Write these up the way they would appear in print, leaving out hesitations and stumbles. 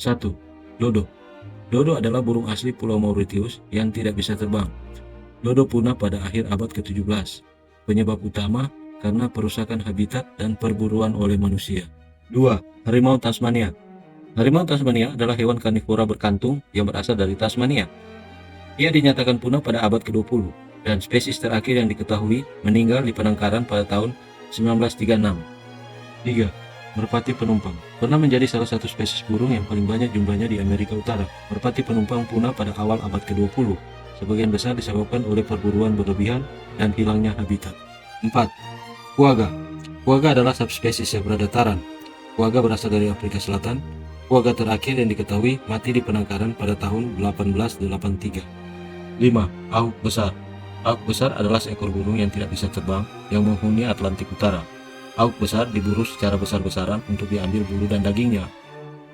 1. Dodo. Dodo adalah burung asli Pulau Mauritius yang tidak bisa terbang. Dodo punah pada akhir abad ke-17. Penyebab utama karena perusakan habitat dan perburuan oleh manusia. 2. Harimau Tasmania. Harimau Tasmania adalah hewan karnivora berkantung yang berasal dari Tasmania. Ia dinyatakan punah pada abad ke-20 dan spesies terakhir yang diketahui meninggal di penangkaran pada tahun 1936. 3. Merpati penumpang. Pernah menjadi salah satu spesies burung yang paling banyak jumlahnya di Amerika Utara. Merpati penumpang punah pada awal abad ke-20. Sebagian besar disebabkan oleh perburuan berlebihan dan hilangnya habitat. 4. Quagga. Quagga adalah subspesies zebra dataran. Quagga berasal dari Afrika Selatan. Quagga terakhir yang diketahui mati di penangkaran pada tahun 1883. 5. Auk besar. Auk besar adalah seekor burung yang tidak bisa terbang yang menghuni Atlantik Utara. Auk besar diburu secara besar-besaran untuk diambil bulu dan dagingnya.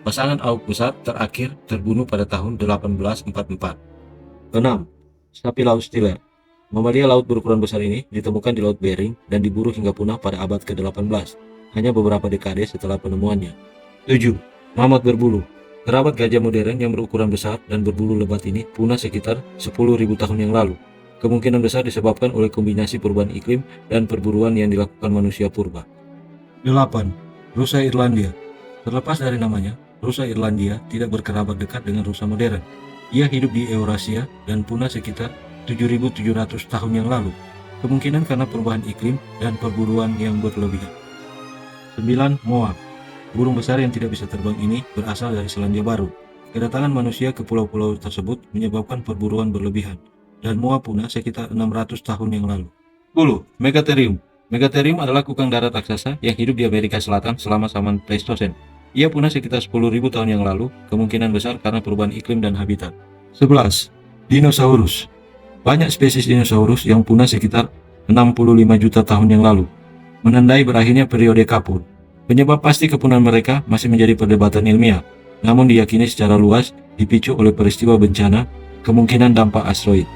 Pasangan auk besar terakhir terbunuh pada tahun 1844. 6. Sapi laut Steller. Mamalia laut berukuran besar ini ditemukan di Laut Bering dan diburu hingga punah pada abad ke-18, hanya beberapa dekade setelah penemuannya. 7. Mamut berbulu. Kerabat gajah modern yang berukuran besar dan berbulu lebat ini punah sekitar 10.000 tahun yang lalu. Kemungkinan besar disebabkan oleh kombinasi perubahan iklim dan perburuan yang dilakukan manusia purba. 8. Rusa Irlandia. Terlepas dari namanya, rusa Irlandia tidak berkerabat dekat dengan rusa modern. Ia hidup di Eurasia dan punah sekitar 7.700 tahun yang lalu, kemungkinan karena perubahan iklim dan perburuan yang berlebihan. 9. Moa. Burung besar yang tidak bisa terbang ini berasal dari Selandia Baru. Kedatangan manusia ke pulau-pulau tersebut menyebabkan perburuan berlebihan, dan moa punah sekitar 600 tahun yang lalu. 10. Megatherium. Megatherium adalah kukang darat raksasa yang hidup di Amerika Selatan selama zaman Pleistosen. Ia punah sekitar 10.000 tahun yang lalu, kemungkinan besar karena perubahan iklim dan habitat. 11. Dinosaurus. Banyak spesies dinosaurus yang punah sekitar 65 juta tahun yang lalu, menandai berakhirnya periode Kapur. Penyebab pasti kepunahan mereka masih menjadi perdebatan ilmiah, namun diyakini secara luas dipicu oleh peristiwa bencana, kemungkinan dampak asteroid.